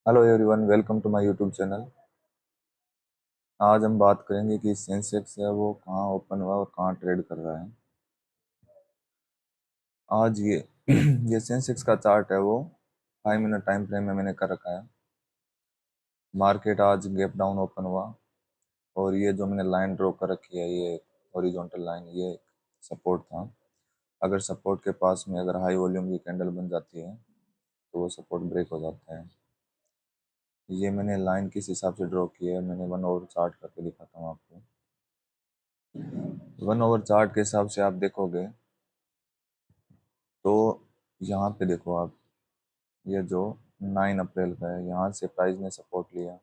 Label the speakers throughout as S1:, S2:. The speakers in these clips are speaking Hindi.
S1: Hello everyone, welcome to my YouTube channel. आज हम बात करेंगे कि सेंसेक्स है वो कहाँ ओपन हुआ और कहाँ ट्रेड कर रहा है। आज ये ये सेंसेक्स का चार्ट है वो 5 मिनट टाइम फ्रेम में मैंने कर रखा है। मार्केट आज गैप डाउन ओपन हुआ और ये जो मैंने लाइन ड्रॉ कर रखी है, ये हॉरिजॉन्टल लाइन, ये सपोर्ट था। अगर सपोर्ट के पास में अगर हाई वॉल्यूम की कैंडल बन जाती है तो वो सपोर्ट ब्रेक हो जाता है। ये मैंने लाइन किस हिसाब से ड्रॉ की है, मैंने 1 आवर चार्ट करके दिखाता हूँ आपको। 1 आवर चार्ट के हिसाब से आप देखोगे तो यहाँ पे देखो आप, ये जो 9 अप्रैल का है, यहाँ से प्राइस ने सपोर्ट लिया,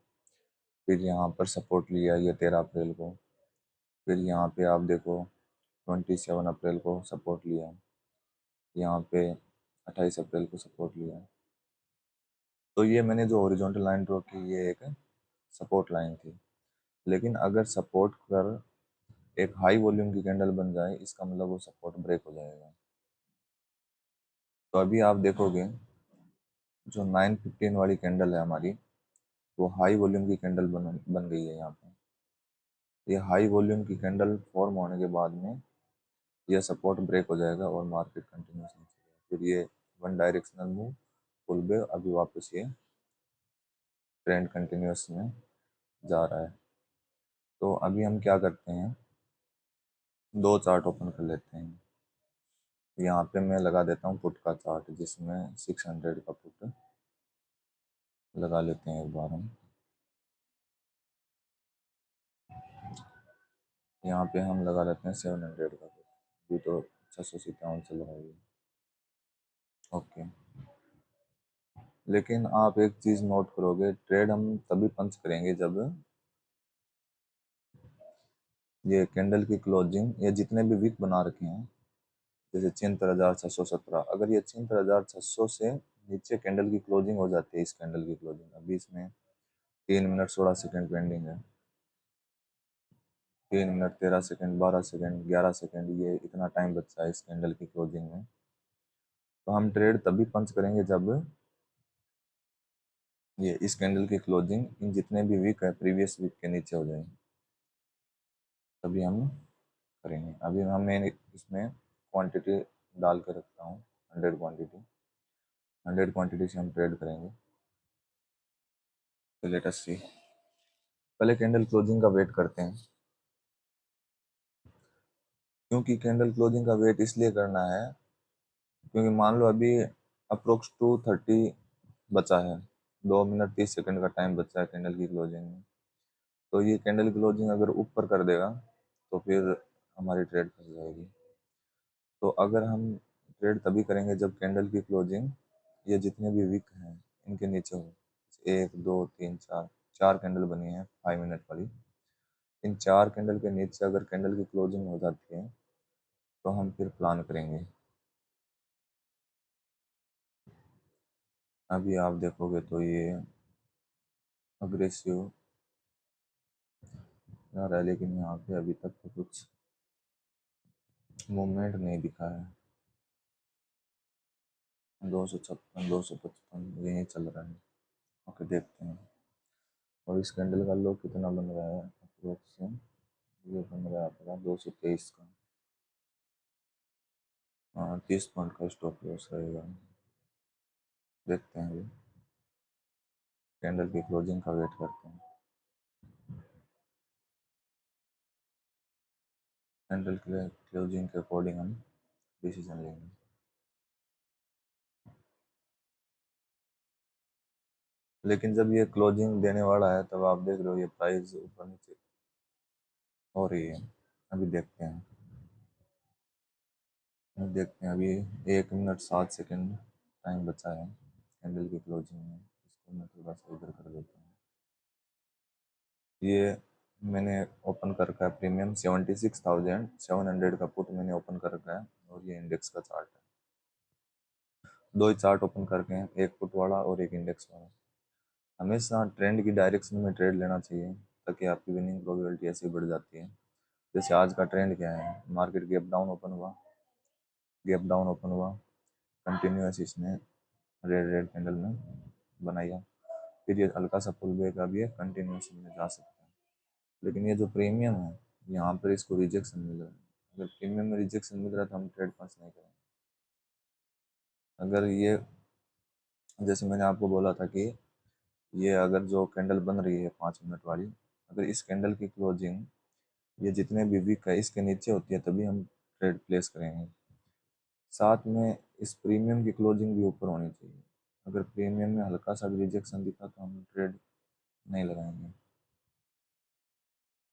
S1: फिर यहाँ पर सपोर्ट लिया ये 13 अप्रैल को, फिर यहाँ पे आप देखो 27 अप्रैल को सपोर्ट लिया, यहाँ पे 28 अप्रैल को सपोर्ट लिया। तो ये मैंने जो हॉरिजॉन्टल लाइन ड्रॉ की, ये एक सपोर्ट लाइन थी। लेकिन अगर सपोर्ट पर एक हाई वॉल्यूम की कैंडल बन जाए, इसका मतलब वो सपोर्ट ब्रेक हो जाएगा। तो अभी आप देखोगे जो 915 वाली कैंडल है हमारी, वो हाई वॉल्यूम की कैंडल बन गई है यहाँ पे। ये हाई वॉल्यूम की कैंडल फॉर्म होने के बाद में ये सपोर्ट ब्रेक हो जाएगा और मार्केट कंटिन्यूस नीचे जाएगा। फिर ये वन डायरेक्शनल मूव फुल वे, अभी वापस ये ट्रेंड कंटिन्यूस में जा रहा है। तो अभी हम क्या करते हैं, दो चार्ट ओपन कर लेते हैं। यहाँ पे मैं लगा देता हूँ पुट का चार्ट, जिसमें 600 का पुट लगा लेते हैं एक बार हम। यहाँ पे हम लगा लेते हैं 700 का पुट। अभी तो 657 चल रहा है ये। ओके। लेकिन आप एक चीज नोट करोगे, ट्रेड हम तभी पंच करेंगे जब ये कैंडल की क्लोजिंग, ये जितने भी विक बना रखे हैं, जैसे 76,617, अगर ये 76,600 से नीचे कैंडल की क्लोजिंग हो जाती है, इस कैंडल की क्लोजिंग अभी इसमें 3 मिनट 16 सेकेंड पेंडिंग है, 3 मिनट 13 सेकेंड, 12 सेकेंड, 11 सेकेंड, ये इतना टाइम बचा है इस कैंडल की क्लोजिंग में। तो हम ट्रेड तभी पंच करेंगे जब ये इस कैंडल की क्लोजिंग इन जितने भी वीक है प्रीवियस वीक के नीचे हो जाएगी, तभी हम करेंगे। अभी मैं इसमें क्वांटिटी डाल के रखता हूँ, 100 क्वांटिटी। 100 क्वांटिटी से हम ट्रेड करेंगे। तो लेट अस सी, पहले कैंडल क्लोजिंग का वेट करते हैं, क्योंकि कैंडल क्लोजिंग का वेट इसलिए करना है क्योंकि मान लो अभी अप्रोक्स 2:30 बचा है, 2 मिनट 30 सेकेंड का टाइम बचा है कैंडल की क्लोजिंग में। तो ये कैंडल क्लोजिंग अगर ऊपर कर देगा तो फिर हमारी ट्रेड फंस जाएगी। तो अगर हम ट्रेड तभी करेंगे जब कैंडल की क्लोजिंग ये जितने भी विक हैं इनके नीचे हो। 1 2 3 4, 4 कैंडल बनी है 5 मिनट वाली। इन 4 कैंडल के नीचे अगर कैंडल की क्लोजिंग हो जाती है तो हम फिर प्लान करेंगे। अभी आप देखोगे तो ये अग्रेसिव जा रहा है, लेकिन यहाँ पे अभी तक तो कुछ मूवमेंट नहीं दिखा है। 256 255 यही चल रहा है। ओके, देखते हैं। और इस कैंडल का लो कितना बन रहा है अप्रोक्स से, ये बन रहा है आपका 223 का। हाँ, 30 पॉइंट का स्टॉप लॉस रहेगा। देखते हैं, अभी कैंडल की क्लोजिंग का वेट करते हैं। कैंडल के क्लोजिंग के अकॉर्डिंग हम डिसीजन लेंगे। लेकिन जब ये क्लोजिंग देने वाला है तब आप देख रहे हो ये प्राइस ऊपर नीचे हो रही है। अभी देखते हैं, अभी 1 मिनट 7 सेकेंड टाइम बचा है कैंडल की क्लोजिंग में। इसको मैं थोड़ा सा इधर कर देता हूँ। ये मैंने ओपन कर रखा है प्रीमियम 76,700 का पुट मैंने ओपन कर रखा है, और ये इंडेक्स का चार्ट है। दो ही चार्ट ओपन करके हैं, एक पुट वाला और एक इंडेक्स वाला। हमेशा ट्रेंड की डायरेक्शन में ट्रेड लेना चाहिए, ताकि आपकी विनिंग प्रोबेबिलिटी ऐसे बढ़ जाती है। जैसे आज का ट्रेंड क्या है, मार्केट गैप डाउन ओपन हुआ, गैप डाउन ओपन हुआ, कंटिन्यूस इसने रेड रेड कैंडल में बनाया, फिर ये हल्का सा पुल बैक अभी कंटिन्यूशन में जा सकता है। लेकिन ये जो प्रीमियम है, यहाँ पर इसको रिजेक्शन मिल रहा है। अगर प्रीमियम में रिजेक्शन मिल रहा है तो हम ट्रेड पास नहीं करेंगे। अगर ये, जैसे मैंने आपको बोला था कि ये अगर जो कैंडल बन रही है 5 मिनट वाली, अगर इस कैंडल की क्लोजिंग ये जितने भी वीक है इसके नीचे होती है तभी हम ट्रेड प्लेस करेंगे। साथ में इस प्रीमियम की क्लोजिंग भी ऊपर होनी चाहिए। अगर प्रीमियम में हल्का सा भी रिजेक्शन दिखा तो हम ट्रेड नहीं लगाएंगे।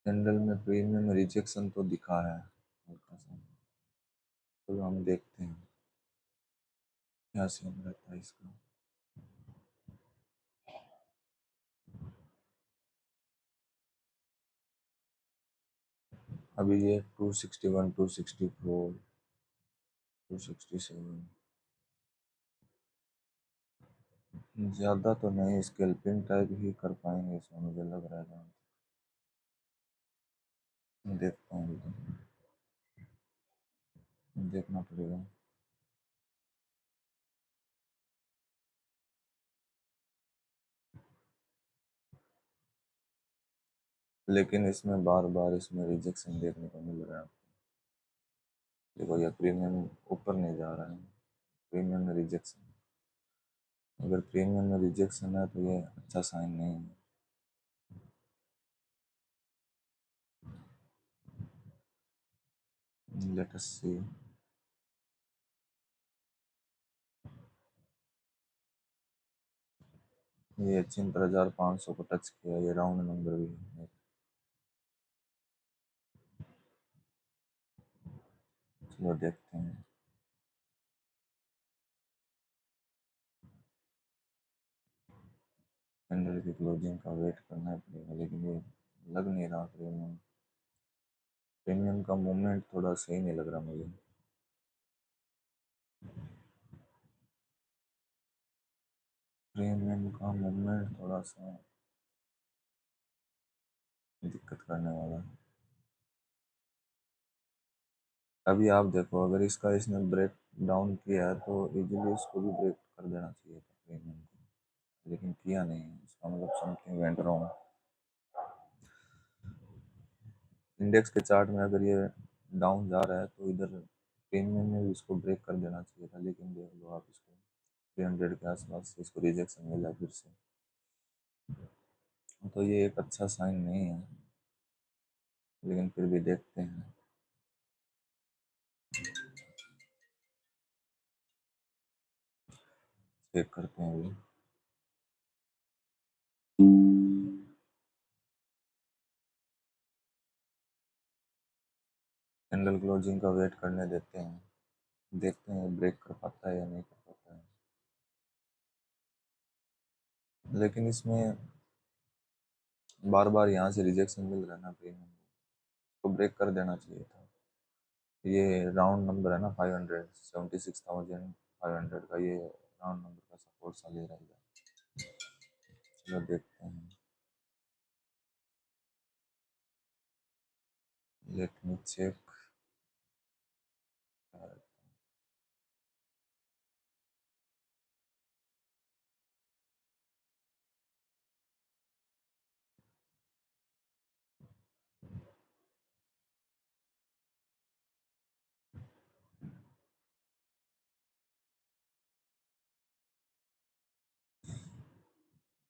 S1: कैंडल में प्रीमियम में रिजेक्शन तो दिखा है हल्का सा, तो हम देखते हैं क्या सीन रहता है इसका। अभी ये 261, 264, 267, ज़्यादा तो नहीं, स्कैल्पिंग टाइप ही कर पाएंगे इसमें मुझे लग रहा है। देखता हूँ, देखना पड़ेगा। लेकिन इसमें बार बार इसमें रिजेक्शन देखने को मिल रहा है। देखो ये प्रीमियम ऊपर नहीं जा रहा है, प्रीमियम में रिजेक्शन। अगर प्रीमियम में रिजेक्शन है तो ये अच्छा साइन नहीं है। लेट अस सी। ये चिंत 1500 को टच किया, ये राउंड नंबर भी है। चलो देखते हैं। कैंडल की क्लोजिंग का वेट करना पड़ेगा, लेकिन ये लग नहीं रहा प्रीमियम। प्रीमियम का मूवमेंट थोड़ा सही नहीं लग रहा मुझे। प्रीमियम का मूवमेंट थोड़ा सा दिक्कत करने वाला है। अभी आप देखो, अगर इसका इसने ब्रेक डाउन किया है तो इजीली इसको भी ब्रेक कर देना चाहिए था प्रीमियम को, लेकिन किया नहीं। इसका मतलब समथिंग वेंट रॉन्ग। इंडेक्स के चार्ट में अगर ये डाउन जा रहा है तो इधर प्रीमियम में भी इसको ब्रेक कर देना चाहिए था, लेकिन देख लो आप इसको 300 के आसपास इसको रिजेक्शन मिला फिर से। तो ये एक अच्छा साइन नहीं है, लेकिन फिर भी देखते हैं। चेक करते हैं अभी। कैंडल क्लोजिंग का वेट करने देते हैं, देखते हैं ब्रेक कर पाता है या नहीं कर पाता है। लेकिन इसमें बार बार यहाँ से रिजेक्शन मिल रहा है ना प्रीमियम को, ब्रेक कर देना चाहिए था। ये राउंड नंबर है ना 500, 76,500 का, ये राउंड नंबर का सपोर्ट सा ले रहा है। चलो देखते हैं। Let me check.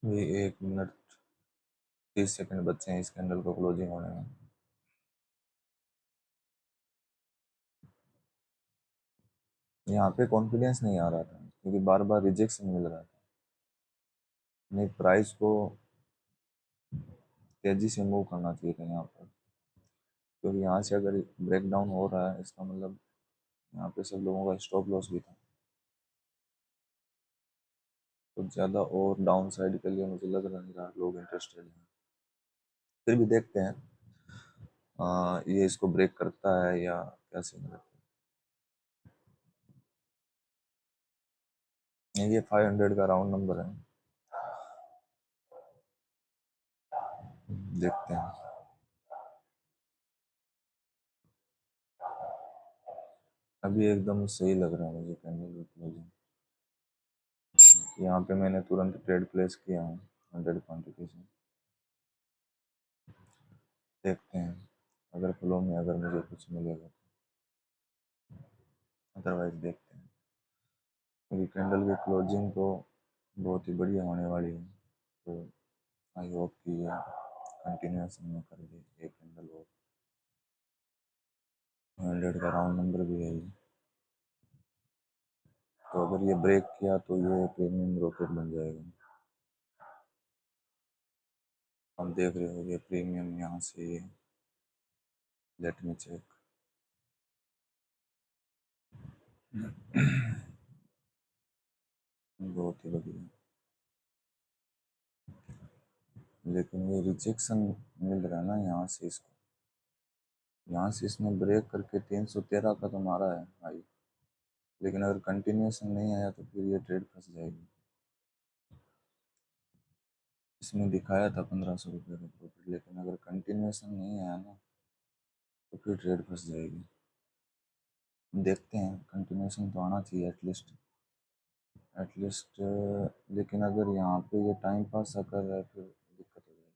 S1: ये 1 मिनट 30 सेकंड बचे हैं इस कैंडल को क्लोजिंग होने में। यहाँ पे कॉन्फिडेंस नहीं आ रहा था क्योंकि बार बार रिजेक्शन मिल रहा था। नहीं, प्राइस को तेजी से मूव करना चाहिए था यहाँ पर, क्योंकि यहाँ से अगर ब्रेक डाउन हो रहा है इसका मतलब यहाँ पे सब लोगों का स्टॉप लॉस भी था। कुछ ज़्यादा और डाउन साइड के लिए मुझे लग रहा नहीं रहा लोग इंटरेस्टेड हैं। फिर भी देखते हैं ये इसको ब्रेक करता है या क्या सीन रहता है। ये 500 का राउंड नंबर है, देखते हैं। अभी एकदम सही लग रहा है मुझे कैंडल क्लोजिंग। यहाँ पे मैंने तुरंत ट्रेड प्लेस किया है 500 क्वान्टिटी से। देखते हैं अगर फ्लो में अगर मुझे कुछ मिलेगा, अदरवाइज देखते हैं। क्योंकि कैंडल की क्लोजिंग तो बहुत ही बढ़िया होने वाली है, तो आई होप कि ये कंटिन्यूएशन में कर दे एक कैंडल और। 100 का राउंड नंबर भी है ये, तो अगर ये ब्रेक किया तो ये प्रीमियम रॉकेट बन जाएगा। आप देख रहे हो ये प्रीमियम यहाँ से ये, लेट मी चेक। बहुत ही बढ़िया, लेकिन ये रिजेक्शन मिल रहा है ना यहाँ से इसको, यहाँ से इसने ब्रेक करके 313 का तो मारा है भाई, लेकिन अगर कंटिन्यूएशन नहीं आया तो फिर ये ट्रेड फंस जाएगी। इसमें दिखाया था 1500 रुपये का प्रॉफिट, लेकिन अगर कंटिन्यूएशन नहीं आया ना तो फिर ट्रेड फंस जाएगी। देखते हैं, कंटिन्यूएशन तो आना चाहिए एटलीस्ट। लेकिन अगर यहाँ पे ये टाइम पास कर रहा है फिर दिक्कत हो जाएगी,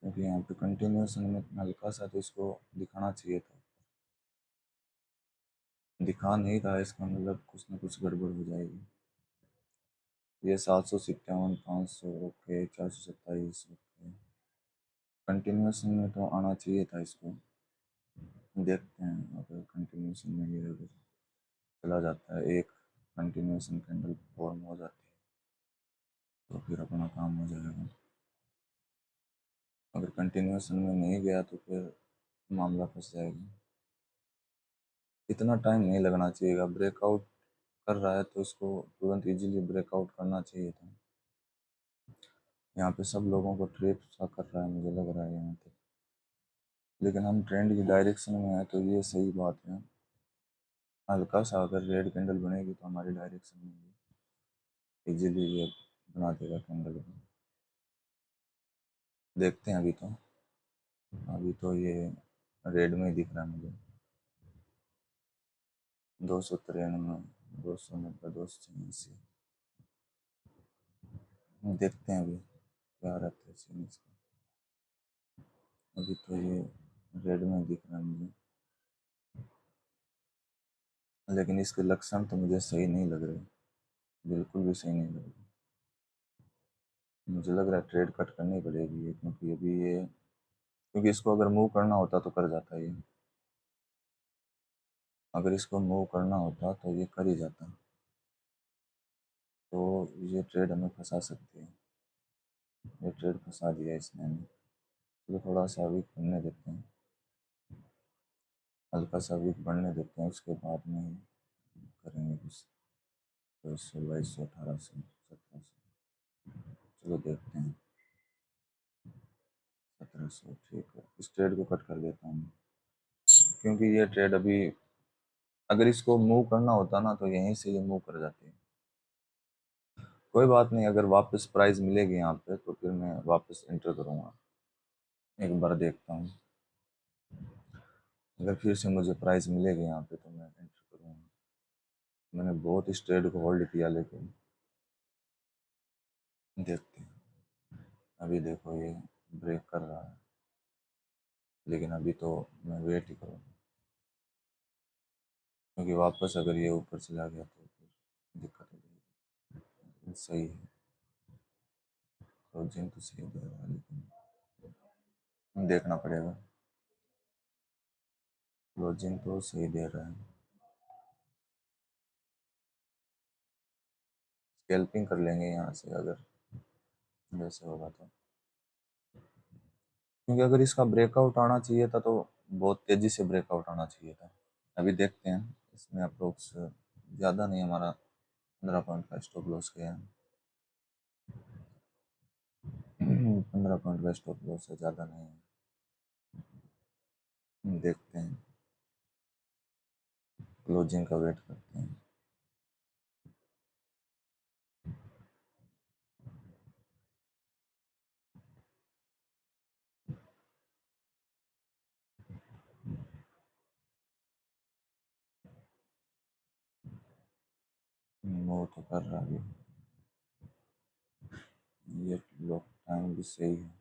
S1: क्योंकि यहाँ पे कंटिन्यूएशन में हल्का सा तो इसको दिखाना चाहिए था, दिखा नहीं रहा है, इसका मतलब कुछ ना कुछ गड़बड़ हो जाएगी। ये 757, 500 ओके, 427 ओके, कंटिन्यूएशन में तो आना चाहिए था इसको। देखते हैं अगर कंटिन्यूएशन में ये अगर चला जाता है, एक कंटिन्यूएशन कैंडल फॉर्म हो जाती है तो फिर अपना काम हो जाएगा। अगर कंटिन्यूएशन में नहीं गया तो फिर मामला फंस जाएगा। इतना टाइम नहीं लगना चाहिए, ब्रेकआउट कर रहा है तो इसको तुरंत इजीली ब्रेकआउट करना चाहिए था। यहाँ पे सब लोगों को ट्रैप सा कर रहा है मुझे लग रहा है यहाँ पे, लेकिन हम ट्रेंड की डायरेक्शन में हैं तो ये सही बात है। हल्का सा अगर रेड कैंडल बनेगी तो हमारी डायरेक्शन में इजीली ये बना देगा कैंडल को। देखते हैं, अभी तो ये रेड में ही दिख रहा है मुझे। 293, 290, 286, देखते हैं अभी क्या रहता है सीन इसका। अभी तो ये रेड में दिख रहा है मुझे, लेकिन इसके लक्षण तो मुझे सही नहीं लग रहे, बिल्कुल भी सही नहीं लग रहे। मुझे लग रहा है ट्रेड कट करनी पड़ेगी ये, क्योंकि अभी ये, क्योंकि इसको अगर मूव करना होता तो कर जाता ये, अगर इसको मूव करना होता तो ये कर ही जाता, तो ये ट्रेड हमें फंसा सकती है। ये ट्रेड फंसा दिया इसने हमें। चलो थोड़ा सा वीक बनने देते हैं, हल्का सा वीक बढ़ने देते हैं, उसके बाद में करेंगे कुछ। 2200, 2200, 1800, 1700, चलो देखते हैं। 1700 ठीक है, इस ट्रेड को कट कर देता हूँ, क्योंकि ये ट्रेड अभी अगर इसको मूव करना होता ना तो यहीं से ये मूव कर जाती है। कोई बात नहीं, अगर वापस प्राइस मिलेगी यहाँ पे तो फिर मैं वापस एंटर करूँगा, एक बार देखता हूँ। अगर फिर से मुझे प्राइस मिलेगी यहाँ पे तो मैं एंटर करूँगा। मैंने बहुत इस ट्रेड को होल्ड किया, लेकिन देखते हैं। अभी देखो ये ब्रेक कर रहा है, लेकिन अभी तो मैं वेट ही करूँगा, क्योंकि वापस अगर ये ऊपर चला गया तो फिर दिक्कत हो जाएगी। सही है, क्लोजिंग तो सही दे रहा है, लेकिन देखना पड़ेगा। क्लोजिंग तो सही दे रहा है, स्कैल्पिंग कर लेंगे यहाँ से अगर वैसे होगा तो, क्योंकि अगर इसका ब्रेकआउट आना चाहिए था तो बहुत तेज़ी से ब्रेकआउट आना चाहिए था। अभी देखते हैं, इसमें अप्रोक्स ज़्यादा नहीं, हमारा 15 पॉइंट का स्टॉप लॉस गया है। 15 पॉइंट का स्टॉप लॉस है, ज़्यादा नहीं है। देखते हैं, क्लोजिंग का वेट करते हैं। वो तो कर रहा है अभी, टाइम भी सही है।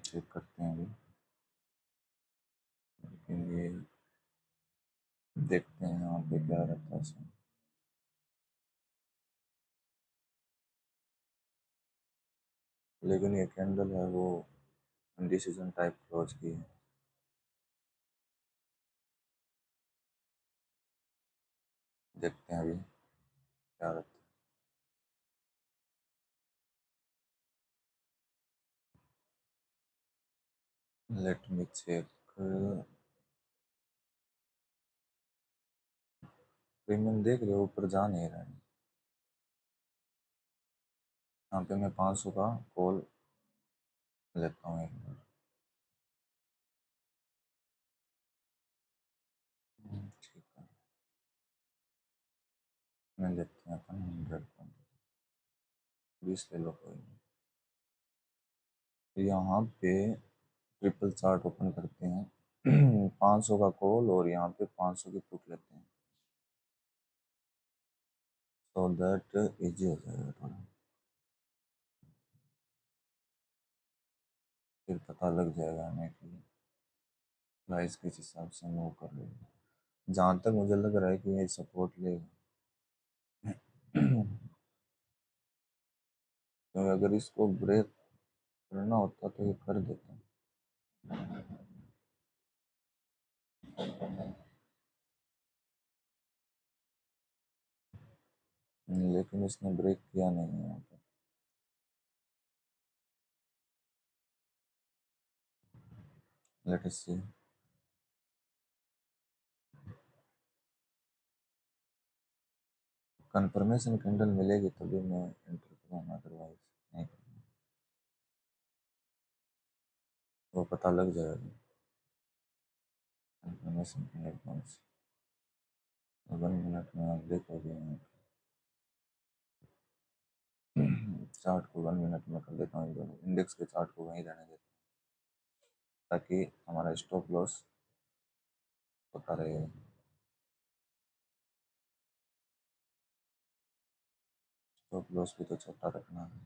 S1: चेक करते हैं अभी, लेकिन ये देखते हैं यहाँ पे क्या रहता है इसमें। लेकिन ये कैंडल है वो इंडिसीजन टाइप क्लोज की है। देखते हैं अभी क्या रहता है। Late me check. प्रीमियम देख रहे हो ऊपर जा नहीं रहा है। यहाँ पे मैं 500 का कॉल लेता हूँ एक बार। ठीक है, मैं लेते हैं अपन 100 पॉइंट। 20 ले लो कोई नहीं। यहाँ पे ट्रिपल चार्ट ओपन करते हैं। 500 का कॉल और यहाँ पे 500 की पुट लेते हैं, सो दैट इजी हो जाएगा थोड़ा, फिर पता लग जाएगा हमें कि प्राइस किस हिसाब से मूव कर रही है। जहाँ तक मुझे लग रहा है कि ये सपोर्ट लेगा। तो अगर इसको ब्रेक करना होता तो ये कर देता, लेकिन इसने ब्रेक किया नहीं है यहाँ पे। लेट अस सी। कंफर्मेशन कैंडल मिलेगी तभी मैं एंटर करूँगा, अदरवाइज नहीं करूँगा। वो पता लग जाएगा कंफर्मेशन कैंडल कौन सी। 1 मिनट में आप देखोगे यहाँ पे। चार्ट को 1 मिनट में कर देता हूँ, इन दोनों इंडेक्स के चार्ट को वहीं रहने देता हूँ ताकि हमारा स्टॉप लॉस होता रहे। स्टॉप लॉस भी तो छोटा रखना है।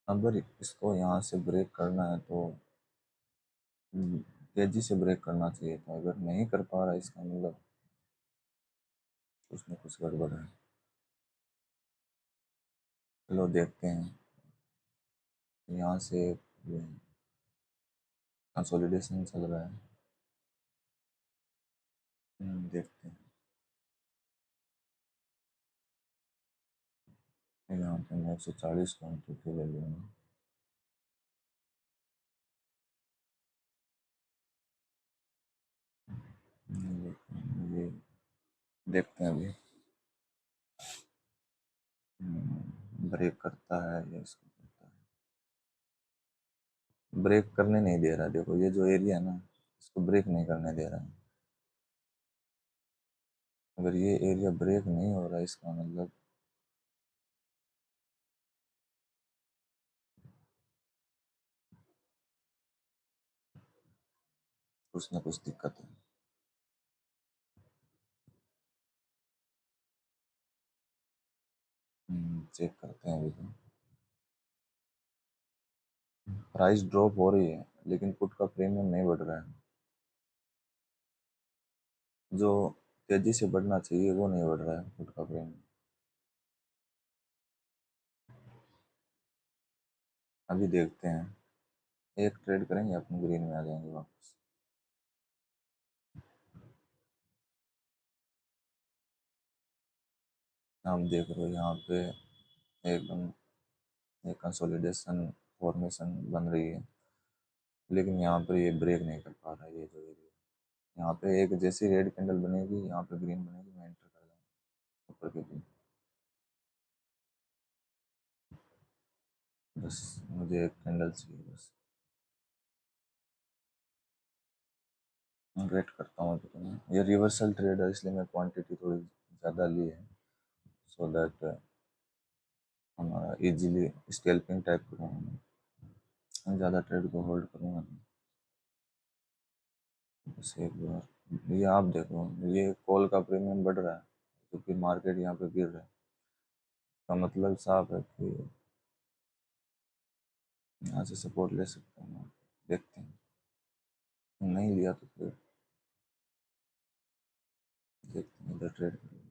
S1: अगर इसको यहाँ से ब्रेक करना है तो तेजी से ब्रेक करना चाहिए था। अगर नहीं कर पा रहा इसका मतलब कुछ न कुछ गड़बड़ है। चलो देखते हैं। यहाँ से कंसोलिडेशन चल रहा है। देखते हैं। यहाँ पे मैं 140 क्वान्टिटी ले लूँगा। ये देखते हैं अभी ब्रेक करता है या इसको करता है। ब्रेक करने नहीं दे रहा। देखो ये जो एरिया है ना, इसको ब्रेक नहीं करने दे रहा है। अगर ये एरिया ब्रेक नहीं हो रहा है इसका मतलब कुछ ना कुछ दिक्कत है। चेक करते हैं अभी तो। प्राइस ड्रॉप हो रही है लेकिन पुट का प्रीमियम नहीं बढ़ रहा है। जो तेजी से बढ़ना चाहिए वो नहीं बढ़ रहा है पुट का प्रीमियम। अभी देखते हैं, एक ट्रेड करेंगे अपने ग्रीन में आ जाएंगे वापस। आप देख रहे हो यहाँ पे एकदम एक कंसोलिडेशन फॉर्मेशन बन रही है, लेकिन यहाँ पर ये ब्रेक नहीं कर पा रहा है। ये जो एरिया यहाँ पे एक जैसी रेड कैंडल बनेगी यहाँ पे ग्रीन बनेगी, मैं एंटर कर जाऊँगा ऊपर के लिए। बस मुझे एक कैंडल चाहिए बस। वेट करता हूँ तो मैं, ये रिवर्सल ट्रेड है इसलिए मैं क्वांटिटी थोड़ी ज़्यादा ली है, सो दैट हमारा इजीली स्कैल्पिंग टाइप करूँगा। ज़्यादा ट्रेड को होल्ड करूँगा नहीं। बस एक बार ये आप देखो, ये कॉल का प्रीमियम बढ़ रहा है तो फिर मार्केट यहाँ पे गिर रहा है, इसका मतलब साफ है कि यहाँ से सपोर्ट ले सकते हैं मार्केट। देखते हैं, नहीं लिया तो फिर देखते हैं, इधर ट्रेड करेंगे।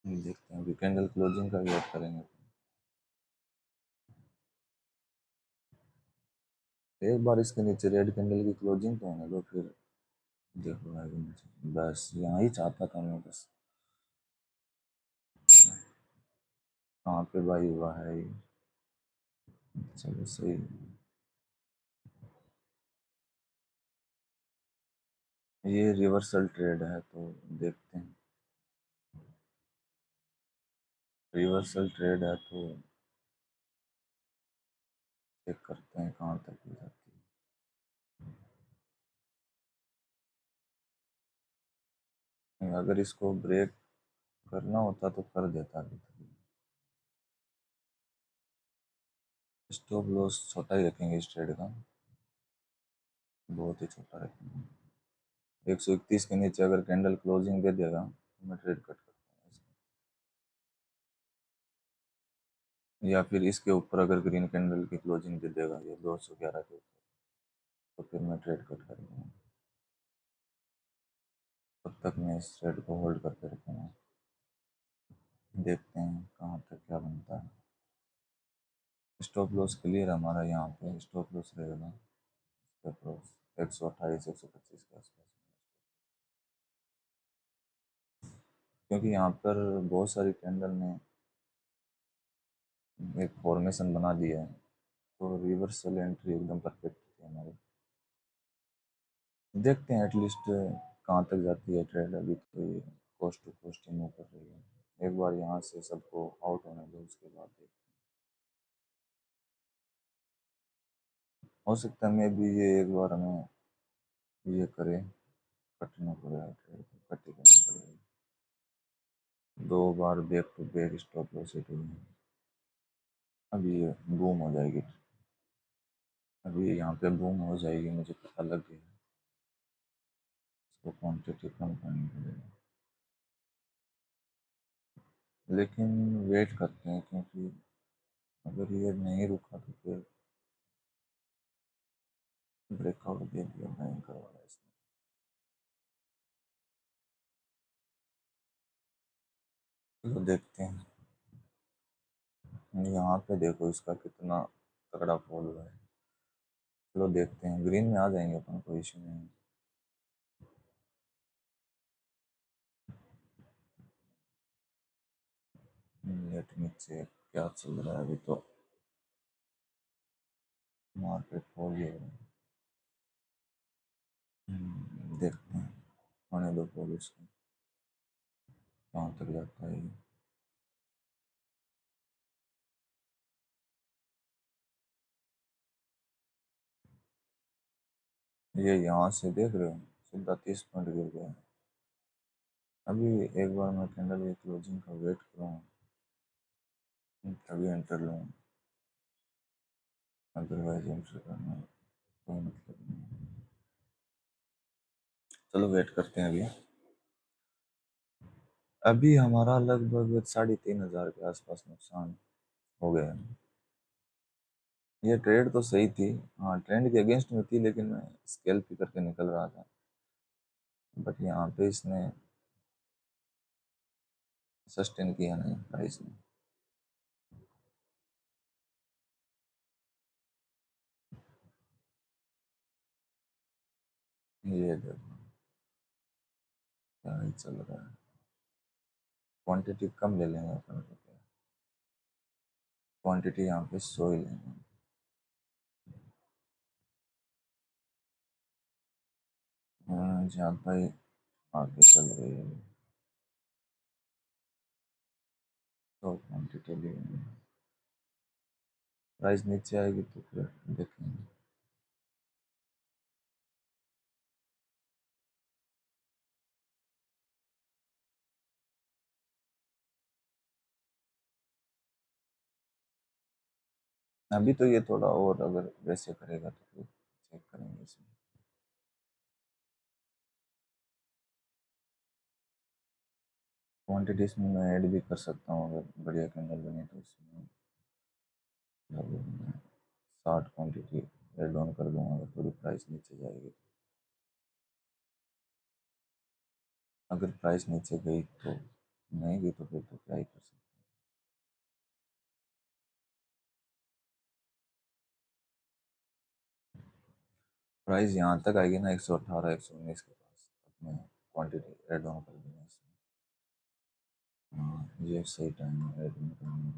S1: देखते हैं, अभी कैंडल क्लोजिंग का वेट करेंगे। एक बार इसके नीचे रेड कैंडल की क्लोजिंग तो होने दो, फिर देखो आगे मुझे, बस यहाँ ही चाहता था मैं, बस कहाँ पे भाई हुआ है ये। चलो सही है। ये रिवर्सल ट्रेड है तो देखते हैं, रिवर्सल ट्रेड है तो चेक करते हैं कहाँ तक हो जाती है। अगर इसको ब्रेक करना होता तो कर देता अभी तक। स्टॉप लॉस छोटा ही रखेंगे इस ट्रेड का, बहुत ही छोटा रखेंगे। 131 के नीचे अगर कैंडल क्लोजिंग दे देगा तो मैं ट्रेड कट करता हूँ, या फिर इसके ऊपर अगर ग्रीन कैंडल की क्लोजिंग दे देगा ये 211 के ऊपर, तो फिर मैं ट्रेड कट कर दूँगा। तब तक मैं इस ट्रेड को होल्ड करके रखूँगा, देखते हैं कहाँ तक क्या बनता है। स्टॉप लॉस क्लियर है हमारा, यहाँ पे स्टॉप लॉस रहेगा अप्रोक्स 128 125 के आसपास, क्योंकि यहाँ पर बहुत सारी कैंडल ने एक फॉर्मेशन बना दिया है, तो रिवर्सल एंट्री एकदम परफेक्ट थी हमारी। देखते हैं एटलीस्ट कहाँ तक जाती है ट्रेड, अभी तो ये कोस्ट टू कोस्ट ही मूव कर रही है। एक बार यहाँ से सबको आउट होने दो, उसके बाद देखते हैं। हो सकता है मैं भी ये एक बार हमें ये करे, कटना पड़ेगा, ट्रेड कट ही करनी पड़ेगी। 2 बार back to back stop loss hit हुई है, अभी ये बूम हो जाएगी, अभी यहाँ पे बूम हो जाएगी, मुझे पता लग गया है। इसको क्वान्टिटी कम करनी पड़ेगी, लेकिन वेट करते हैं, क्योंकि अगर ये नहीं रुका तो फिर ब्रेकआउट दे दिया भयंकर वाला इसने। चलो देखते हैं, यहाँ पे देखो इसका कितना तगड़ा फॉल हुआ है। चलो देखते हैं, ग्रीन में आ जाएंगे अपन, कोई इशू नहीं। लेट मी चेक क्या चल रहा है, अभी तो मार्केट फॉल ही हो रहा है। देखते हैं, आने दो फॉल इसको, कहाँ तक जाता है ये। ये यहाँ से देख रहे हो सीधा 30 पॉइंट गिर गया है। अभी एक बार मैं कैंडल की क्लोजिंग का वेट करूँगा, तभी एंटर लूँगा, अदरवाइज एंटर करना कोई मतलब नहीं। चलो वेट करते हैं अभी। अभी हमारा लगभग 3500 के आसपास नुकसान हो गया है। ये ट्रेड तो सही थी, हाँ ट्रेंड के अगेंस्ट में थी, लेकिन मैं स्केल पी करके निकल रहा था, बट यहाँ पे इसने सस्टेन किया नहीं प्राइस ने। ये देखो क्या ही चल रहा है, क्वांटिटी कम ले लेंगे अपन को क्या, क्वांटिटी यहाँ पे सो ही लेंगे। ज़्यादा ही आगे चल रही है तो क्वांटिटी लेंगे, प्राइस नीचे आएगी तो फिर देखेंगे। अभी तो ये थोड़ा और अगर वैसे करेगा तो फिर चेक करेंगे इसमें। क्वांटिटीज में मैं ऐड भी कर सकता हूँ, अगर बढ़िया कैंडल बने तो इसमें लगभग मैं 60 क्वांटिटी ऐड ऑन कर दूंगा अगर थोड़ी प्राइस नीचे जाएगी। अगर प्राइस नीचे गई तो, नहीं गई तो फिर तो क्या ही कर सकते। प्राइस यहाँ तक आएगी ना 118 119 के पास, तब मैं क्वांटिटी ऐड ऑन कर दूंगा इसमें। हाँ ये सही टाइम है ऐड ऑन करने में।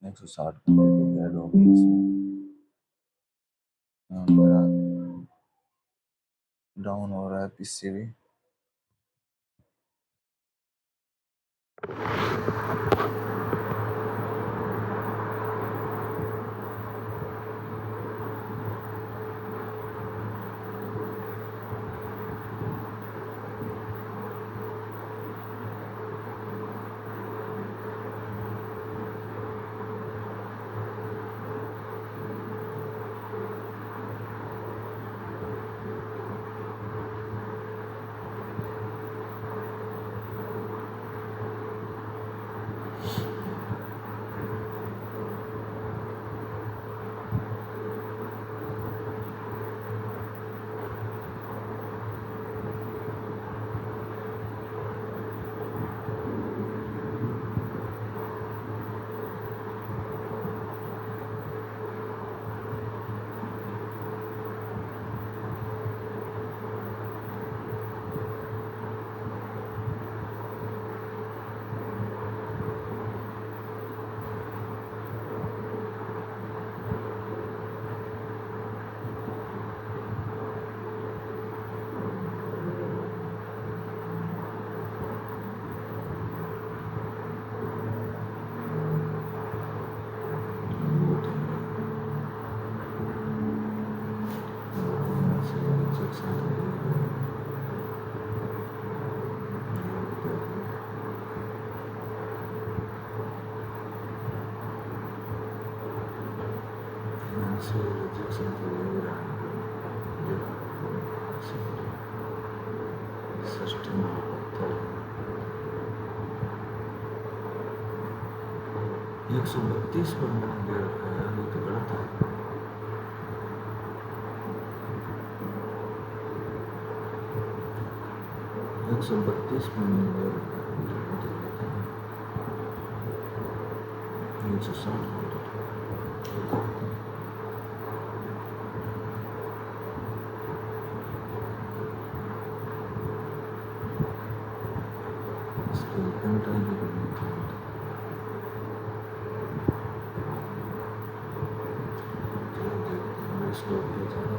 S1: 160 क्वांटिटी ऐड हो गई इसमें। हाँ, मेरा डाउन हो रहा है पीसी भी।
S2: एक 132 पर मैंने दे रखा है यार, ये तो गलत है। एक 132 पर मैंने दे रखा है, ये तो बहुत गलत है। 160 इसको पेंट भी करनी थी। चलो देखते हैं मेरे स्टॉक पे ज़्यादा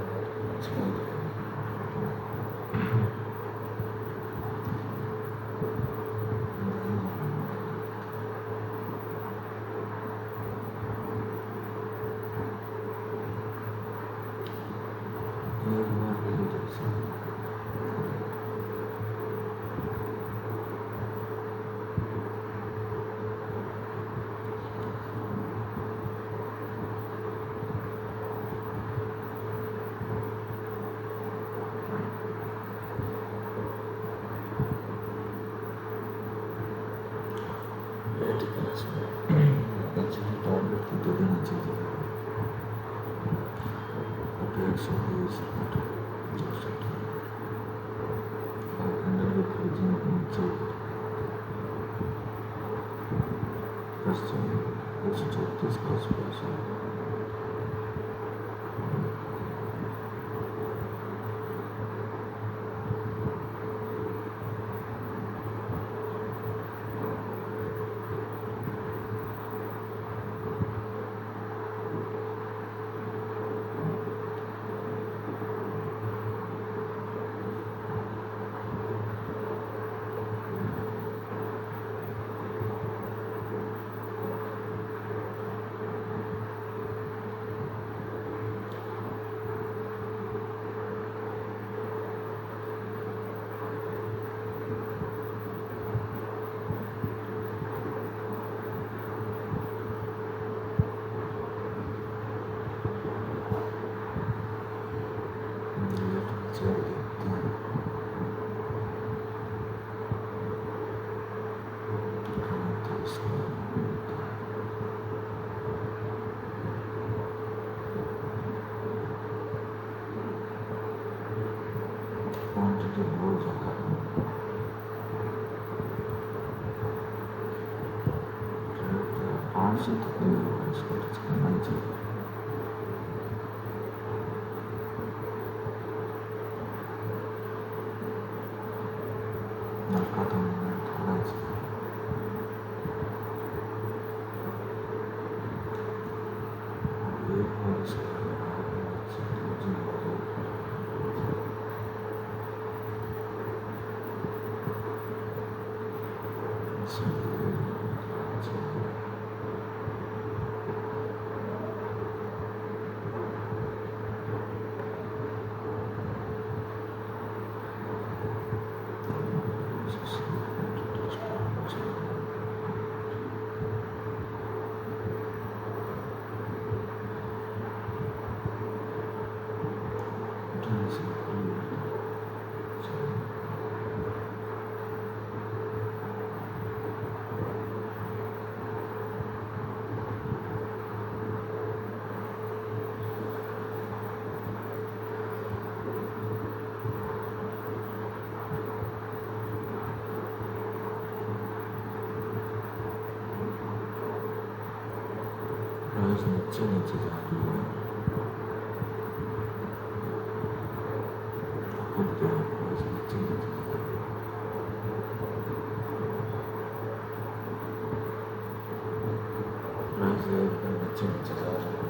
S2: एक बार भी नहीं देख सकते। टारगेट की तो देनी चाहिए। 120 नीचे 134 के आसपास है। मुझे बहुत ज़्यादा 5 से तक नहीं होगा, इसको टच करना ही चाहिए। हल्का तो मूवमेंट होना चाहिए। एक बार इसको नीचे नीचे जा रही है। नीचे नीचे जा रही है। नीचे नीचे जा रही है।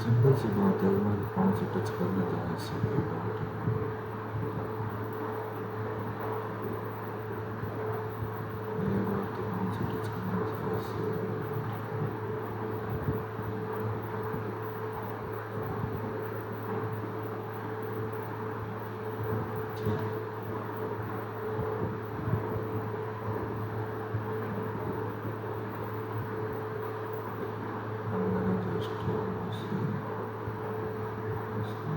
S2: सिंपल सी बात है, अगर पाँव से टच कर लेते हैं इससे कोई डाउट नहीं। ये बात तो पाँव से टच करना चाहिए इससे। ठीक है, अब मैंने जो स्टोन से टच कर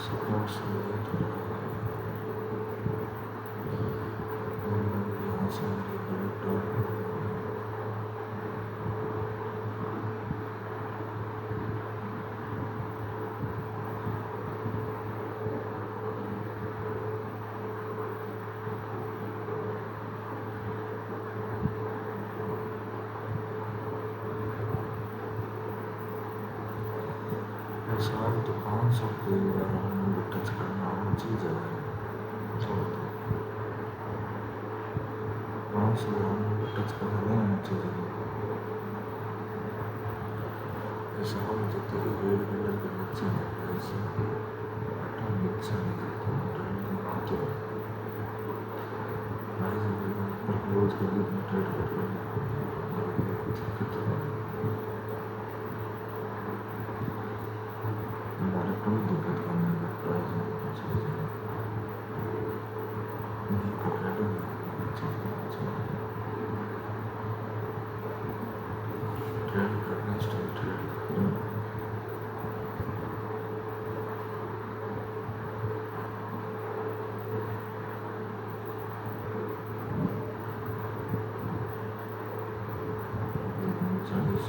S2: सपोर्ट से यहाँ से मेरी बैक डोर साल तो 500 के बार टच करना चीज़ है। 500 टच करना नहीं आना चाहिए। ऐसा हो जाता है रेड कलर के नीचे ऐसे बटन नीचे नहीं देता बात हो ऊपर क्लोज कर दी ट्रेड करके हमारे कोई दिक्कत का नहीं है। प्राइस नहीं ट्रेड ट्रेड करना स्टार्ट ट्रेड चालीस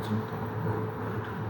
S2: चिंता वाइट जो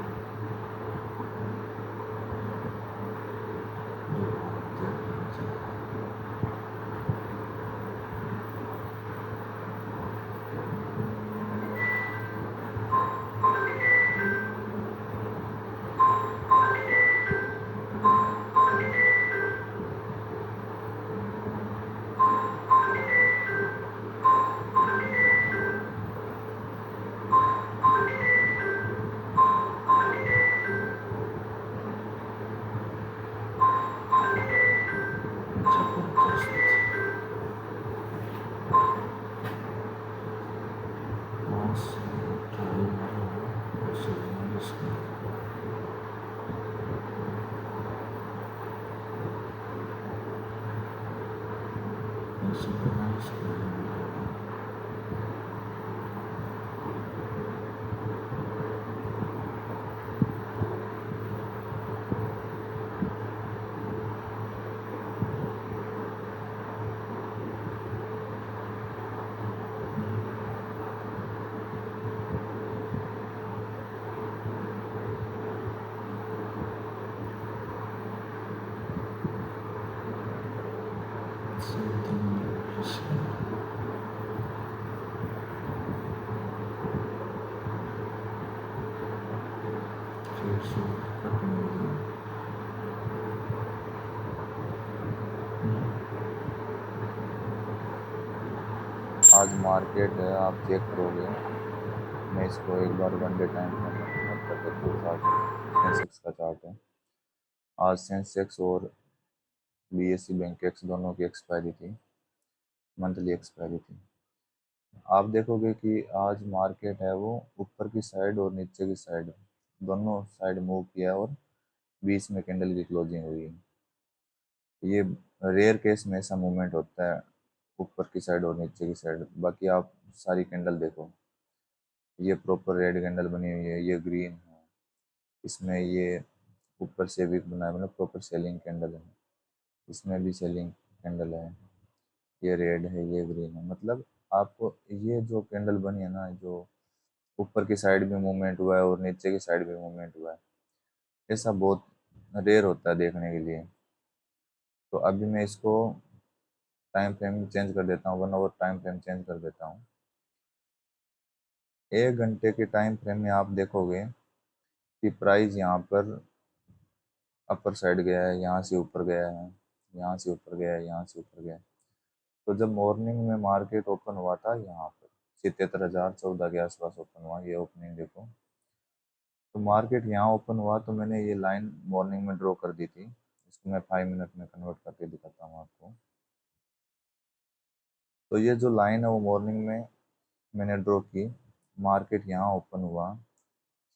S1: आज मार्केट है, आप चेक करोगे। मैं इसको एक बार वन डे टाइम फ्रेम में कन्वर्ट कर देता हूँ चार्ट। सेंसेक्स का चार्ट है। आज सेंसेक्स और बीएसई बैंक एक्स दोनों की एक्सपायरी थी, मंथली एक्सपायरी थी। आप देखोगे कि आज मार्केट है वो ऊपर की साइड और नीचे की साइड दोनों साइड मूव किया और बीच में कैंडल की क्लोजिंग हुई है। ये रेयर केस में ऐसा मूवमेंट होता है ऊपर की साइड और नीचे की साइड। बाकी आप सारी कैंडल देखो, ये प्रॉपर रेड कैंडल बनी हुई है, ये ग्रीन है, इसमें ये ऊपर से वीक बना है, मतलब प्रॉपर सेलिंग कैंडल है। इसमें भी सेलिंग कैंडल है, ये रेड है, ये ग्रीन है। मतलब आपको ये जो कैंडल बनी है ना, जो ऊपर की साइड भी मूवमेंट हुआ है और नीचे की साइड भी मूवमेंट हुआ है, ऐसा बहुत रेयर होता है देखने के लिए। तो अभी मैं इसको टाइम फ्रेम चेंज कर देता हूँ, 1 आवर टाइम फ्रेम चेंज कर देता हूँ। 1 घंटे के टाइम फ्रेम में आप देखोगे कि प्राइस यहाँ पर अपर साइड गया है, यहाँ से ऊपर गया है, यहाँ से ऊपर गया है, यहाँ से ऊपर गया है। तो जब मॉर्निंग में मार्केट ओपन हुआ था यहाँ पर 77,014 के आसपास ओपन हुआ, ये ओपनिंग देखो। तो मार्केट यहाँ ओपन हुआ तो मैंने ये लाइन मॉर्निंग में ड्रॉ कर दी थी। इसको मैं 5 मिनट में कन्वर्ट करके दिखाता हूँ आपको। तो ये जो लाइन है वो मॉर्निंग में मैंने ड्रॉ की। मार्केट यहाँ ओपन हुआ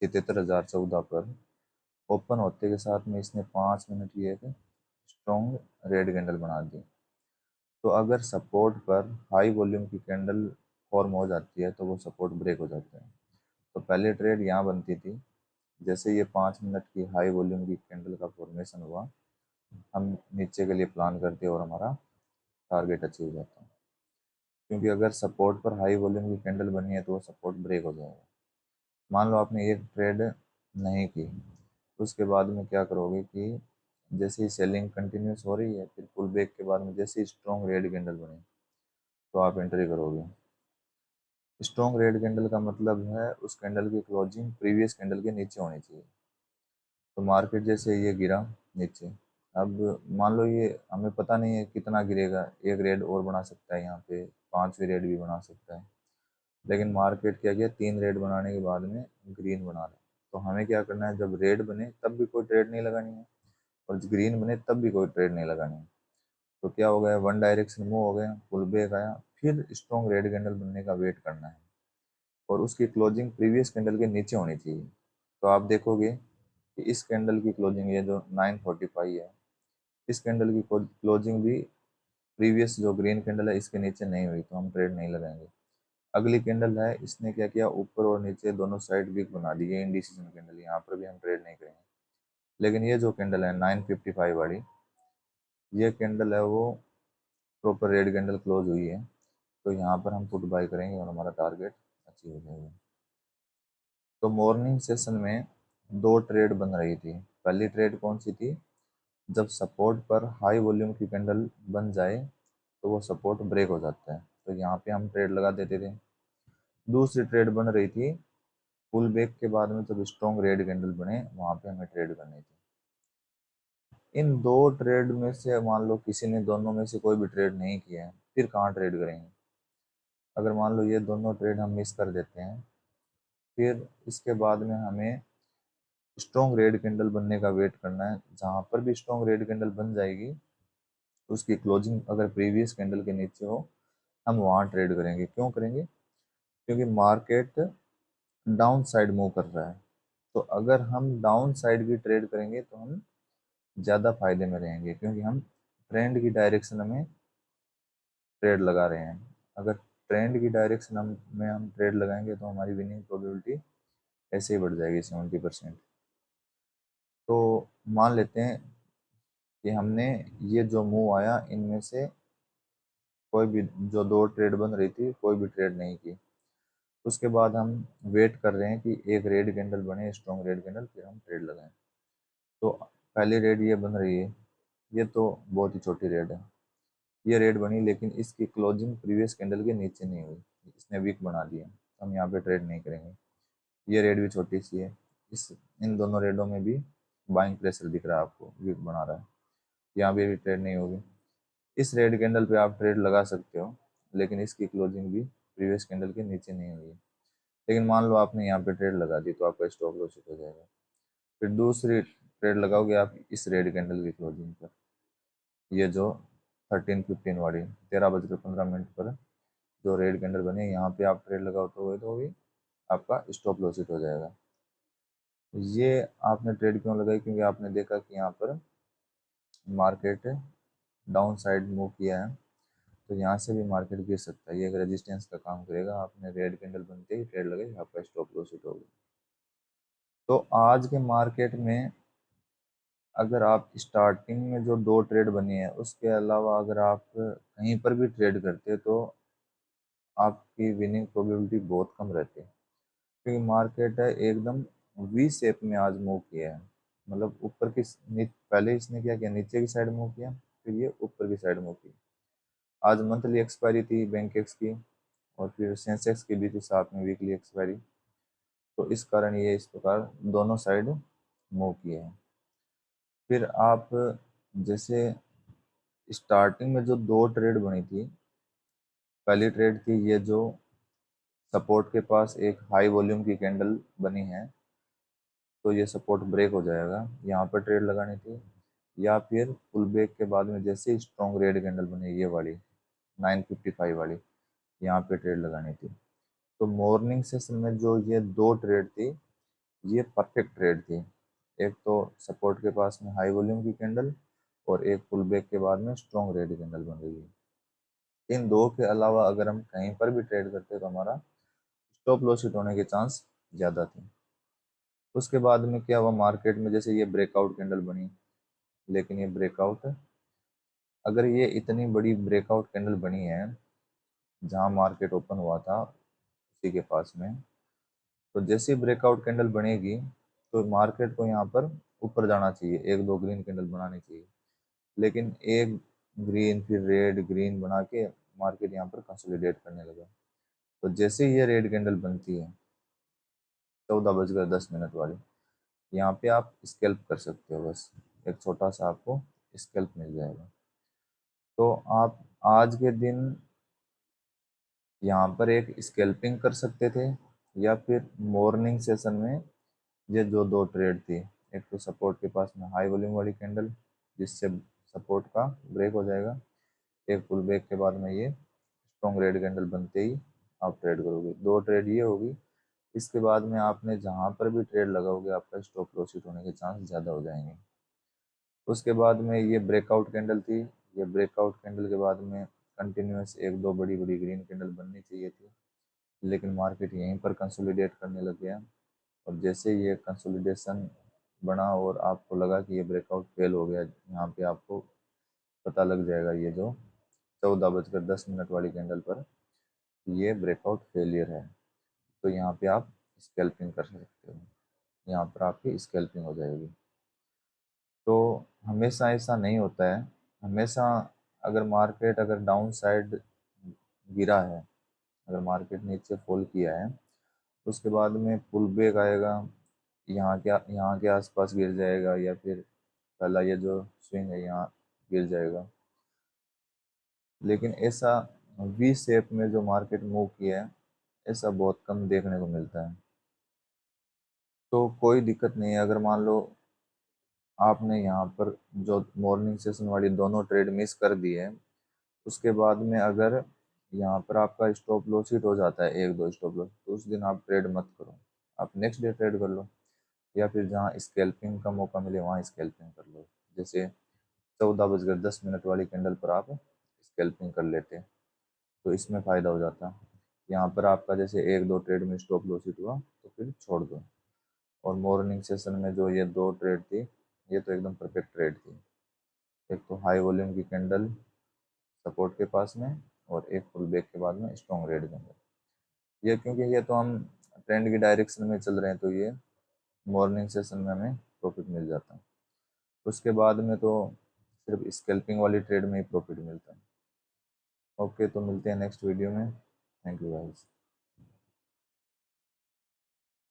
S1: 77,014 पर। ओपन होते के साथ में इसने 5 मिनट की एक स्ट्रॉन्ग रेड कैंडल बना दी। तो अगर सपोर्ट पर हाई वॉल्यूम की कैंडल फॉर्म हो जाती है तो वो सपोर्ट ब्रेक हो जाता है। तो पहले ट्रेड यहाँ बनती थी, जैसे ये 5 मिनट की हाई वॉल्यूम की कैंडल का फॉर्मेशन हुआ, हम नीचे के लिए प्लान करते हैं और हमारा टारगेट अचीव हो जाता है। क्योंकि अगर सपोर्ट पर हाई वॉल्यूम की कैंडल बनी है तो वो सपोर्ट ब्रेक हो जाएगा। मान लो आपने ये ट्रेड नहीं की, उसके बाद में क्या करोगे कि जैसे ही सेलिंग कंटिन्यूस हो रही है, फिर पुल बैक के बाद में जैसे ही स्ट्रॉन्ग रेड कैंडल बने तो आप एंट्री करोगे। स्ट्रॉन्ग रेड कैंडल का मतलब है उस कैंडल की क्लोजिंग प्रीवियस कैंडल के नीचे होनी चाहिए। तो मार्केट जैसे ये गिरा नीचे, अब मान लो ये हमें पता नहीं है कितना गिरेगा, एक रेड और बना सकता है, यहाँ पे 5वीं रेड भी बना सकता है। लेकिन मार्केट क्या किया, 3 रेड बनाने के बाद में ग्रीन बना रहा है। तो हमें क्या करना है, जब रेड बने तब भी कोई ट्रेड नहीं लगानी है और ग्रीन बने तब भी कोई ट्रेड नहीं लगानी है। तो क्या हो गया, वन डायरेक्शन मूव हो गया, पुल बैक आया, फिर स्ट्रॉन्ग रेड कैंडल बनने का वेट करना है और उसकी क्लोजिंग प्रीवियस कैंडल के नीचे होनी चाहिए। तो आप देखोगे कि इस कैंडल की क्लोजिंग ये जो 945 है, इस कैंडल की क्लोजिंग भी प्रीवियस जो ग्रीन कैंडल है इसके नीचे नहीं हुई, तो हम ट्रेड नहीं लगाएंगे। अगली कैंडल है, इसने क्या किया, ऊपर और नीचे दोनों साइड वीक बना दी, ये इंडिसीजन कैंडल, यहाँ पर भी हम ट्रेड नहीं करेंगे। लेकिन ये जो कैंडल है 955 वाली, ये कैंडल है वो प्रॉपर रेड कैंडल क्लोज हुई है, तो यहाँ पर हम पुट बाय करेंगे और हमारा टारगेट अचीव हो जाएगा। तो मॉर्निंग सेशन में दो ट्रेड बन रही थी। पहली ट्रेड कौन सी थी? जब सपोर्ट पर हाई वॉल्यूम की कैंडल बन जाए तो वो सपोर्ट ब्रेक हो जाता है, तो यहाँ पे हम ट्रेड लगा देते थे। दूसरी ट्रेड बन रही थी पुल बैक के बाद में, जब स्ट्रॉन्ग रेड कैंडल बने वहां पे हमें ट्रेड करनी थी। इन दो ट्रेड में से मान लो किसी ने दोनों में से कोई भी ट्रेड नहीं किया है, फिर कहाँ ट्रेड करेंगे? अगर मान लो ये दोनों ट्रेड हम मिस कर देते हैं, फिर इसके बाद में हमें स्ट्रॉन्ग रेड कैंडल बनने का वेट करना है। जहां पर भी स्ट्रॉन्ग रेड कैंडल बन जाएगी उसकी क्लोजिंग अगर प्रीवियस कैंडल के नीचे हो, हम वहां ट्रेड करेंगे। क्यों करेंगे? क्योंकि मार्केट डाउन साइड मूव कर रहा है। तो अगर हम डाउन साइड की ट्रेड करेंगे तो हम ज़्यादा फायदे में रहेंगे, क्योंकि हम ट्रेंड की डायरेक्शन में ट्रेड लगा रहे हैं। अगर ट्रेंड की डायरेक्शन में हम ट्रेड लगाएंगे तो हमारी विनिंग प्रोबेबिलिटी ऐसे ही बढ़ जाएगी 70%। तो मान लेते हैं कि हमने ये जो मूव आया इनमें से कोई भी, जो दो ट्रेड बन रही थी कोई भी ट्रेड नहीं की। उसके बाद हम वेट कर रहे हैं कि एक रेड कैंडल बने, स्ट्रॉन्ग रेड कैंडल, फिर हम ट्रेड लगाएं। तो पहली रेड ये बन रही है, ये तो बहुत ही छोटी रेड है। ये रेड बनी लेकिन इसकी क्लोजिंग प्रीवियस कैंडल के नीचे नहीं हुई, इसने वीक बना दिया, तो हम यहाँ पे ट्रेड नहीं करेंगे। ये रेड भी छोटी सी है, इस इन दोनों रेडों में भी बाइंग प्रेशर दिख रहा है आपको, वीक बना रहा है, यहाँ पे भी ट्रेड नहीं होगी। इस रेड कैंडल पे आप ट्रेड लगा सकते हो, लेकिन इसकी क्लोजिंग भी प्रीवियस कैंडल के नीचे नहीं हुई। लेकिन मान लो आपने यहाँ पे ट्रेड लगा दी तो आपका स्टॉप लॉस हिट हो जाएगा। फिर दूसरी ट्रेड लगाओगे आप इस रेड कैंडल की क्लोजिंग पर, ये जो 13:15 वाली 13:15 पर जो रेड कैंडल बने, यहाँ पे आप ट्रेड लगाओ तो भी आपका स्टॉप लॉस हिट हो जाएगा। ये आपने ट्रेड क्यों लगाई? क्योंकि आपने देखा कि यहाँ पर मार्केट डाउन साइड मूव किया है, तो यहाँ से भी मार्केट गिर सकता है, ये एक रेजिस्टेंस का काम करेगा। आपने रेड कैंडल बनते ही ट्रेड लगाई, आपका स्टॉप लॉस हिट हो गया। तो आज के मार्केट में अगर आप स्टार्टिंग में जो दो ट्रेड बनी है उसके अलावा अगर आप कहीं पर भी ट्रेड करते तो आपकी विनिंग प्रोबेबिलिटी बहुत कम रहती है। क्योंकि मार्केट है एकदम वी शेप में आज मूव किया है, मतलब ऊपर की पहले इसने क्या किया, नीचे की साइड मूव किया, फिर ये ऊपर की साइड मूव की। आज मंथली एक्सपायरी थी बैंक एक्स की, और फिर सेंसेक्स की भी थी साथ में वीकली एक्सपायरी। तो इस कारण ये इस प्रकार दोनों साइड मूव किए हैं। फिर आप जैसे स्टार्टिंग में जो दो ट्रेड बनी थी, पहली ट्रेड थी ये जो सपोर्ट के पास एक हाई वॉल्यूम की कैंडल बनी है, तो ये सपोर्ट ब्रेक हो जाएगा, यहाँ पर ट्रेड लगानी थी। या फिर पुल बैक के बाद में जैसे स्ट्रॉन्ग रेड कैंडल बनी, ये वाली 9:55 वाली, यहाँ पे ट्रेड लगानी थी। तो मॉर्निंग सेशन में जो ये दो ट्रेड थी, ये परफेक्ट ट्रेड थी। एक तो सपोर्ट के पास में हाई वॉल्यूम की कैंडल, और एक पुल बैक के बाद में स्ट्रॉन्ग रेड कैंडल बन रही है। इन दो के अलावा अगर हम कहीं पर भी ट्रेड करते तो हमारा स्टॉप लॉस हिट होने के चांस ज़्यादा थे। उसके बाद में क्या हुआ मार्केट में, जैसे ये ब्रेकआउट कैंडल बनी, लेकिन ये ब्रेकआउट, अगर ये इतनी बड़ी ब्रेकआउट कैंडल बनी है जहां मार्केट ओपन हुआ था उसी के पास में, तो जैसे ब्रेकआउट कैंडल बनेगी तो मार्केट को यहाँ पर ऊपर जाना चाहिए, एक दो ग्रीन कैंडल बनानी चाहिए। लेकिन एक ग्रीन फिर रेड ग्रीन बना के मार्केट यहाँ पर कंसोलिडेट करने लगा। तो जैसे ही ये रेड कैंडल बनती है 14:10 वाली, यहाँ पे आप स्कैल्प कर सकते हो, बस एक छोटा सा आपको स्कैल्प मिल जाएगा। तो आप आज के दिन यहाँ पर एक स्कैल्पिंग कर सकते थे, या फिर मॉर्निंग सेशन में ये जो दो ट्रेड थी, एक तो सपोर्ट के पास में हाई वॉल्यूम वाली कैंडल जिससे सपोर्ट का ब्रेक हो जाएगा, एक पुल बैक के बाद में ये स्ट्रॉन्ग रेड कैंडल बनते ही आप ट्रेड करोगे, दो ट्रेड ये होगी। इसके बाद में आपने जहाँ पर भी ट्रेड लगाओगे आपका स्टॉप लॉस हिट होने के चांस ज़्यादा हो जाएंगे। उसके बाद में ये ब्रेकआउट कैंडल थी, ये ब्रेकआउट कैंडल के बाद में कंटिन्यूस एक दो बड़ी बड़ी ग्रीन कैंडल बननी चाहिए थी, लेकिन मार्केट यहीं पर कंसोलिडेट करने लग गया। और जैसे ये कंसोलिडेशन बना और आपको लगा कि ये ब्रेकआउट फेल हो गया, यहाँ पे आपको पता लग जाएगा ये जो 14:10 वाली कैंडल पर ये ब्रेकआउट फेलियर है, तो यहाँ पे आप स्कैल्पिंग कर सकते हो। यहाँ पर आपकी स्कैल्पिंग हो जाएगी। तो हमेशा ऐसा नहीं होता है। हमेशा अगर मार्केट अगर डाउन साइड गिरा है, अगर मार्केट नीचे फॉल किया है, उसके बाद में पुल बैक आएगा, यहाँ के आसपास गिर जाएगा, या फिर पहला ये जो स्विंग है यहाँ गिर जाएगा। लेकिन ऐसा वी शेप में जो मार्केट मूव किया है, ऐसा बहुत कम देखने को मिलता है। तो कोई दिक्कत नहीं है। अगर मान लो आपने यहाँ पर जो मॉर्निंग सेशन वाली दोनों ट्रेड मिस कर दी है, उसके बाद में अगर यहाँ पर आपका स्टॉप लॉस हिट हो जाता है, एक दो स्टॉप लॉस, तो उस दिन आप ट्रेड मत करो, आप नेक्स्ट डे ट्रेड कर लो, या फिर जहाँ स्कैल्पिंग का मौका मिले वहाँ स्कैल्पिंग कर लो। जैसे 14:10 वाली कैंडल पर आप स्कैल्पिंग कर लेते, तो इसमें फ़ायदा हो जाता। यहाँ पर आपका जैसे एक दो ट्रेड में स्टॉप लॉस हिट हुआ तो फिर छोड़ दो। और मॉर्निंग सेशन में जो ये दो ट्रेड थी, ये तो एकदम परफेक्ट ट्रेड थी। एक तो हाई वॉल्यूम की कैंडल सपोर्ट के पास में, और एक पुल बैक के बाद में स्ट्रॉन्ग रेड कैंडल। ये क्योंकि ये तो हम ट्रेंड की डायरेक्शन में चल रहे हैं, तो ये मॉर्निंग सेशन में हमें प्रॉफिट मिल जाता है। उसके बाद में तो सिर्फ स्कैल्पिंग वाली ट्रेड में ही प्रॉफिट मिलता है। ओके, तो मिलते हैं नेक्स्ट वीडियो में। Thank you guys.